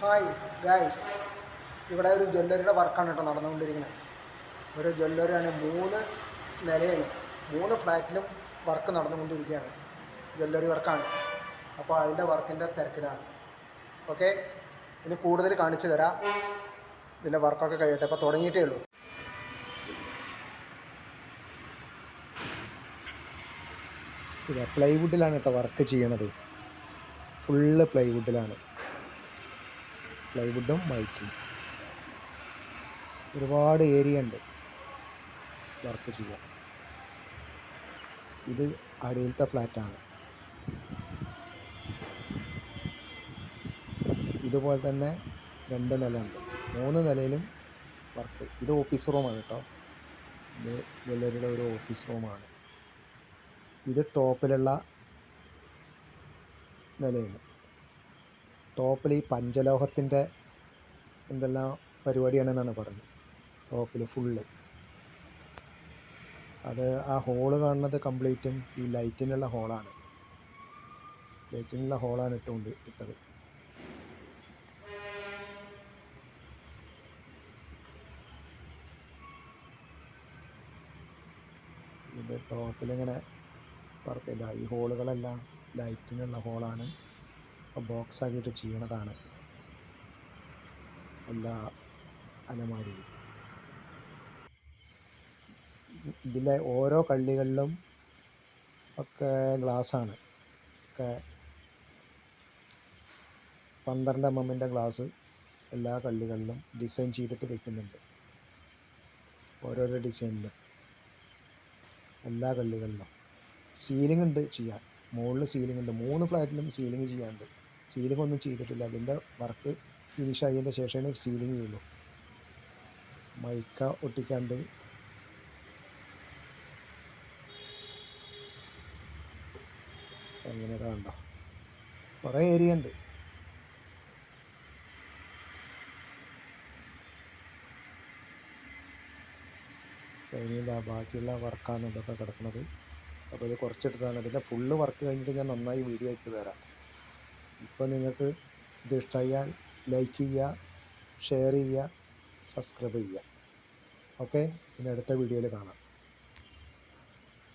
Hi guys, ഇവിടെ ഒരു ജ്വല്ലറിയുടെ വർക്കാണ് കേട്ടോ നടന്നുകൊണ്ടിരിക്കുന്നത്. ഒരു ജ്വല്ലറിയാണ്, 3 നിലയാണ്, 3 ഫ്ലാറ്റിലും വർക്ക് നടന്നുകൊണ്ടിരിക്കുകയാണ്. ജ്വല്ലറി വർക്കാണ്. അപ്പോൾ അതിൻ്റെ വർക്കിൻ്റെ തിരക്കിലാണ്. ഓക്കെ, ഇനി കൂടുതൽ കാണിച്ചു തരാം. ഇതിൻ്റെ വർക്കൊക്കെ കഴിയട്ടെ. ഇപ്പോൾ തുടങ്ങിയിട്ടേ ഉള്ളൂ. ഇത് പ്ലൈവുഡിലാണ് കേട്ടോ വർക്ക് ചെയ്യണത്. ഫുള്ള് പ്ലൈവുഡിലാണ്. പ്ലൈവുഡും മൈക്കും, ഒരുപാട് ഏരിയ ഉണ്ട് വർക്ക് ചെയ്യാൻ. ഇത് അടിയിലത്തെ ഫ്ലാറ്റാണ്. ഇതുപോലെ തന്നെ 2 നില ഉണ്ട്, 3 നിലയിലും വർക്ക്. ഇത് ഓഫീസ് റൂമാണ് കേട്ടോ. ഇത് ജ്വല്ലറിയുടെ ഒരു ഓഫീസ് റൂമാണ്. ഇത് ടോപ്പിലുള്ള നിലയാണ്. ടോപ്പിൽ ഈ പഞ്ചലോഹത്തിൻ്റെ എന്തെല്ലാം പരിപാടിയാണെന്നാണ് പറഞ്ഞത്. ടോപ്പിൽ ഫുള്ള് അത് ആ ഹോള് കാണുന്നത് കംപ്ലീറ്റും ഈ ലൈറ്റിനുള്ള ഹോളാണ്. ഇട്ടത്. ഇത് ടോപ്പിലിങ്ങനെ പറക്കില്ല. ഈ ഹോളുകളെല്ലാം ലൈറ്റിനുള്ള ഹോളാണ്. ബോക്സ് ആക്കിയിട്ട് ചെയ്യണതാണ് എല്ലാ അലമാരിയും. ഇതിലെ ഓരോ കള്ളികളിലും ഒക്കെ ഗ്ലാസ്സാണ്. ഒക്കെ 12 mm ഗ്ലാസ് എല്ലാ കള്ളികളിലും ഡിസൈൻ ചെയ്തിട്ട് വെക്കുന്നുണ്ട്. ഓരോരോ ഡിസൈനിലും എല്ലാ കള്ളികളിലും. സീലിംഗ് ഉണ്ട് ചെയ്യാൻ. മുകളിൽ സീലിംഗ് ഉണ്ട്. 3 ഫ്ലാറ്റിലും സീലിംഗ് ചെയ്യാനുണ്ട്. സീലിംഗ് ഒന്നും ചെയ്തിട്ടില്ല. അതിൻ്റെ വർക്ക് ഫിനിഷ് ആയതിൻ്റെ ശേഷമേ സീലിംഗ് ചെയ്യുള്ളൂ. മൈക്ക ഒട്ടിക്കാണ്ട്. എങ്ങനെ കണ്ടോ, കുറേ ഏരിയ ഉണ്ട്. ഇനിയില്ല, ബാക്കിയുള്ള വർക്കാണ് ഇതൊക്കെ കിടക്കുന്നത്. അപ്പോൾ ഇത് കുറച്ചെടുത്താണ്. ഇതിൻ്റെ ഫുള്ള് വർക്ക് കഴിഞ്ഞിട്ട് ഞാൻ നന്നായി വീഡിയോ ഇട്ട് തരാം. ഇപ്പോൾ നിങ്ങൾക്ക് ഇത് ഇഷ്ടമായാൽ ലൈക്ക് ചെയ്യുക, ഷെയർ ചെയ്യുക, സബ്സ്ക്രൈബ് ചെയ്യുക. ഓക്കെ, ഇനി അടുത്ത വീഡിയോയിൽ കാണാം.